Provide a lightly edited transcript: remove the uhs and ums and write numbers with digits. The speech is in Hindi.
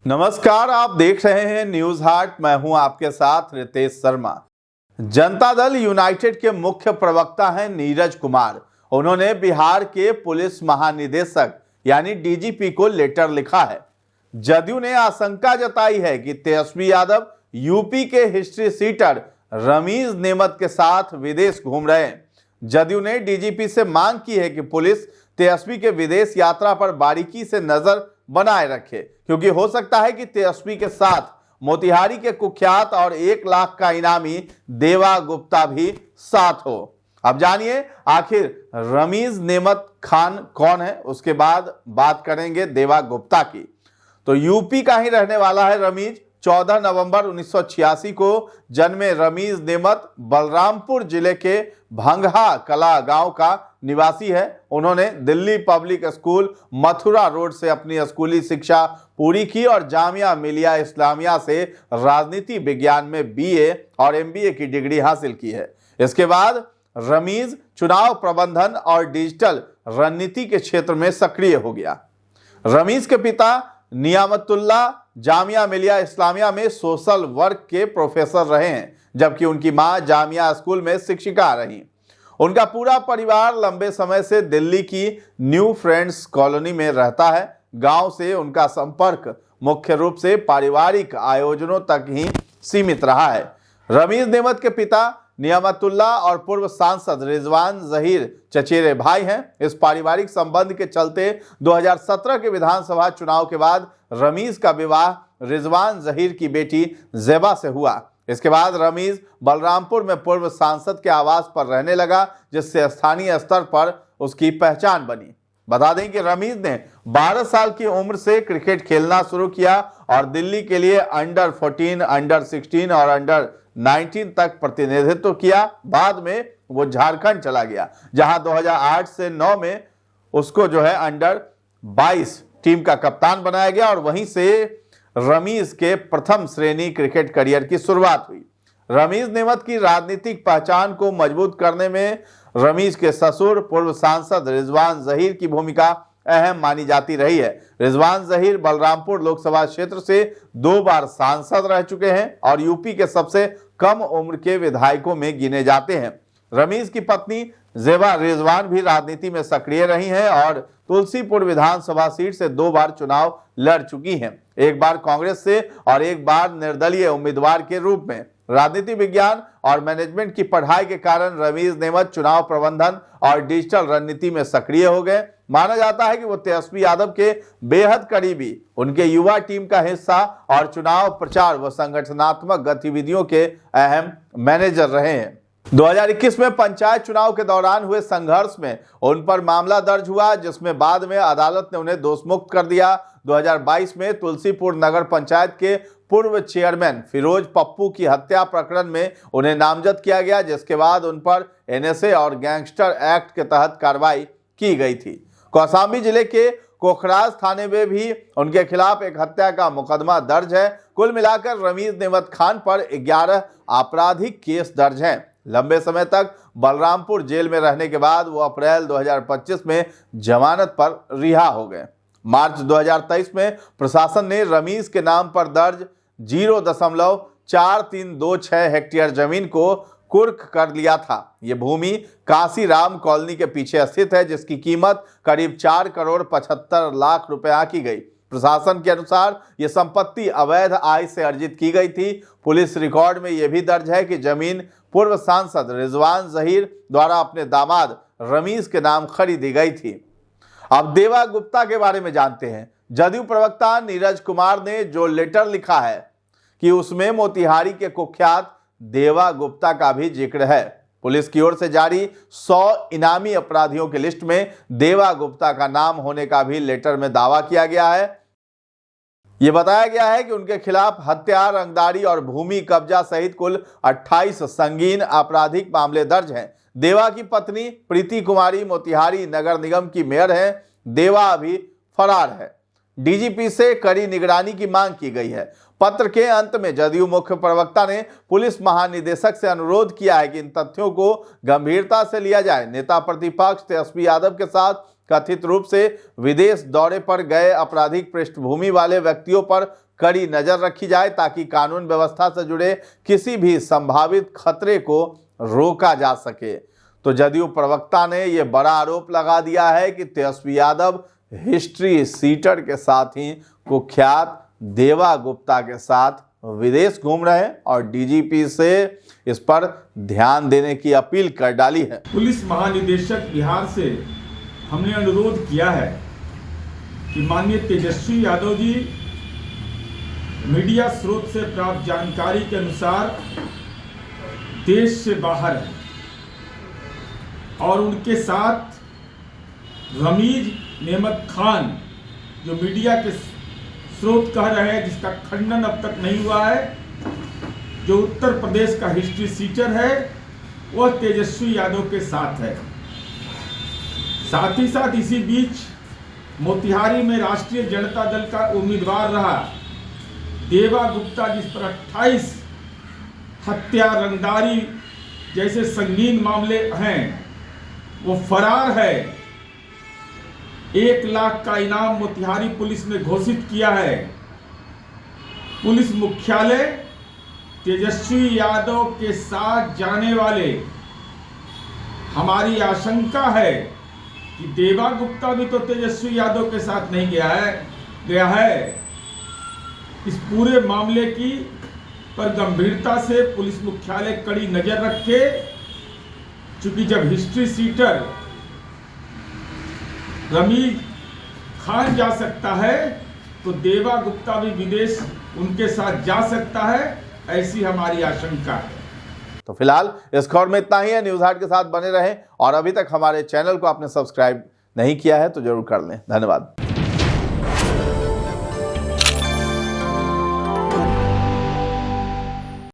नमस्कार, आप देख रहे हैं न्यूज हाट। मैं हूं आपके साथ रितेश शर्मा। जनता दल यूनाइटेड के मुख्य प्रवक्ता हैं नीरज कुमार। उन्होंने बिहार के पुलिस महानिदेशक यानी डीजीपी को लेटर लिखा है। जदयू ने आशंका जताई है कि तेजस्वी यादव यूपी के हिस्ट्री सीटर रमीज नेमत के साथ विदेश घूम रहे हैं। जदयू ने डीजीपी से मांग की है कि पुलिस तेजस्वी के विदेश यात्रा पर बारीकी से नजर बनाए रखे, क्योंकि हो सकता है कि तेजस्वी के साथ मोतिहारी के कुख्यात और 1 लाख का इनामी देवा गुप्ता भी साथ हो। अब जानिए आखिर रमीज नेमत खान कौन है, उसके बाद बात करेंगे देवा गुप्ता की। तो यूपी का ही रहने वाला है रमीज। 14 नवंबर 1986 को जन्मे रमीज नेमत बलरामपुर जिले के भंगहा कला गांव का निवासी है। उन्होंने Delhi public school Mathura road से अपनी स्कूली शिक्षा पूरी की और जामिया मिलिया इस्लामिया से राजनीति विज्ञान में बीए और एमबीए की डिग्री हासिल की है। इसके बाद रमीज चुनाव प्रबंधन और डिजिटल रणनीति के क्षेत्र में सक्रिय हो गया। रमीज के पिता नियामतुल्लाह जामिया मिलिया इस्लामिया में सोशल वर्क के प्रोफेसर रहे हैं, जबकि उनकी मां जामिया स्कूल में शिक्षिका रही। उनका पूरा परिवार लंबे समय से दिल्ली की न्यू फ्रेंड्स कॉलोनी में रहता है। गांव से उनका संपर्क मुख्य रूप से पारिवारिक आयोजनों तक ही सीमित रहा है। रमीज नेमत के पिता नियामतुल्लाह और पूर्व सांसद रिजवान जहीर चचेरे भाई हैं। इस पारिवारिक संबंध के चलते 2017 के विधानसभा चुनाव के बाद रमीज का विवाह रिजवान जहीर की बेटी ज़ेबा से हुआ। इसके बाद रमीज बलरामपुर में पूर्व सांसद के आवास पर रहने लगा, जिससे स्थानीय स्तर पर उसकी पहचान बनी। बता दें कि रमीज ने 12 साल की उम्र से क्रिकेट खेलना शुरू किया और दिल्ली के लिए अंडर 14, अंडर 16 और अंडर 19 तक प्रतिनिधित्व किया। बाद में वो झारखंड चला गया, जहां 2008 से 9 में उसको अंडर 22 टीम का कप्तान बनाया गया और वहीं से रमीज के प्रथम श्रेणी क्रिकेट करियर की शुरुआत हुई। रमीज नेमत की राजनीतिक पहचान को मजबूत करने में रमीज के ससुर पूर्व सांसद रिजवान जहीर की भूमिका अहम मानी जाती रही है। रिजवान जहीर बलरामपुर लोकसभा क्षेत्र से 2 बार सांसद रह चुके हैं और यूपी के सबसे कम उम्र के विधायकों में गिने जाते हैं। रमीज की पत्नी ज़ेबा रिजवान भी राजनीति में सक्रिय रही हैं और तुलसीपुर विधानसभा सीट से 2 बार चुनाव लड़ चुकी हैं, एक बार कांग्रेस से और एक बार निर्दलीय उम्मीदवार के रूप में। राजनीति विज्ञान और मैनेजमेंट की पढ़ाई के कारण रमीज नेमत चुनाव प्रबंधन और डिजिटल रणनीति में सक्रिय हो गए। माना जाता है कि वो तेजस्वी यादव के बेहद करीबी, उनके युवा टीम का हिस्सा और चुनाव प्रचार व संगठनात्मक गतिविधियों के अहम मैनेजर रहे हैं। 2021 में पंचायत चुनाव के दौरान हुए संघर्ष में उन पर मामला दर्ज हुआ, जिसमें बाद में अदालत ने उन्हें दोषमुक्त कर दिया। 2022 में तुलसीपुर नगर पंचायत के पूर्व चेयरमैन फिरोज पप्पू की हत्या प्रकरण में उन्हें नामजद किया गया, जिसके बाद उन पर एनएसए और गैंगस्टर एक्ट के तहत कार्रवाई की गई थी। कौशाम्बी जिले के कोखराज थाने में भी उनके खिलाफ एक हत्या का मुकदमा दर्ज है। कुल मिलाकर रमीज नेमत खान पर 11 आपराधिक केस दर्ज हैं। लंबे समय तक बलरामपुर जेल में रहने के बाद वो अप्रैल 2025 में जमानत पर रिहा हो गए। मार्च 2023 में प्रशासन ने रमीज के नाम पर दर्ज 0.4326 हेक्टेयर जमीन को कुर्क कर लिया था। ये भूमि कांसीराम कॉलोनी के पीछे स्थित है, जिसकी कीमत करीब 4 करोड़ 75 लाख रुपए आंकी गई। प्रशासन के अनुसार यह संपत्ति अवैध आय से अर्जित की गई थी। पुलिस रिकॉर्ड में यह भी दर्ज है कि जमीन पूर्व सांसद रिजवान जहीर द्वारा अपने दामाद रमीज के नाम खरीदी गई थी। अब देवा गुप्ता के बारे में जानते हैं। जदयू प्रवक्ता नीरज कुमार ने जो लेटर लिखा है कि उसमें मोतिहारी के कुख्यात देवा गुप्ता का भी जिक्र है। पुलिस की ओर से जारी 100 इनामी अपराधियों की लिस्ट में देवा गुप्ता का नाम होने का भी लेटर में दावा किया गया है। यह बताया गया है कि उनके खिलाफ हत्या, रंगदारी और भूमि कब्जा सहित कुल 28 संगीन आपराधिक मामले दर्ज हैं। देवा की पत्नी प्रीति कुमारी मोतिहारी नगर निगम की मेयर है। देवा अभी फरार है। डीजीपी से कड़ी निगरानी की मांग की गई है। पत्र के अंत में जदयू मुख्य प्रवक्ता ने पुलिस महानिदेशक से अनुरोध किया है कि इन तथ्यों को गंभीरता से लिया जाए। नेता प्रतिपक्ष तेजस्वी यादव के साथ कथित रूप से विदेश दौरे पर गए आपराधिक पृष्ठभूमि वाले व्यक्तियों पर कड़ी नजर रखी जाए ताकि कानून व्यवस्था से जुड़े किसी भी संभावित खतरे को रोका जा सके। तो जदयू प्रवक्ता ने यह बड़ा आरोप लगा दिया है कि तेजस्वी यादव हिस्ट्री सीटर के साथ ही कुख्यात देवा गुप्ता के साथ विदेश घूम रहे हैं और डीजीपी से इस पर ध्यान देने की अपील कर डाली है। पुलिस महानिदेशक बिहार से हमने अनुरोध किया है कि माननीय तेजस्वी यादव जी मीडिया स्रोत से प्राप्त जानकारी के अनुसार देश से बाहर है और उनके साथ रमीज नेमत खान, जो मीडिया के स्रोत कह रहे हैं जिसका खंडन अब तक नहीं हुआ है, जो उत्तर प्रदेश का हिस्ट्री सीटर है, वह तेजस्वी यादव के साथ है। साथ ही साथ इसी बीच मोतिहारी में राष्ट्रीय जनता दल का उम्मीदवार रहा देवा गुप्ता, जिस पर 28 हत्या, रंगदारी जैसे संगीन मामले हैं, वो फरार है। 1 लाख का इनाम मोतिहारी पुलिस ने घोषित किया है। पुलिस मुख्यालय तेजस्वी यादव के साथ जाने वाले, हमारी आशंका है कि देवा गुप्ता भी तो तेजस्वी यादव के साथ नहीं गया है। इस पूरे मामले की पर गंभीरता से पुलिस मुख्यालय कड़ी नजर रखे, क्योंकि जब हिस्ट्री सीटर रमीज खान जा सकता है तो देवा गुप्ता भी विदेश उनके साथ जा सकता है, ऐसी हमारी आशंका है। तो फिलहाल इस खबर में इतना ही है। न्यूज़ हाट के साथ बने रहें और अभी तक हमारे चैनल को आपने सब्सक्राइब नहीं किया है तो जरूर कर लें। धन्यवाद।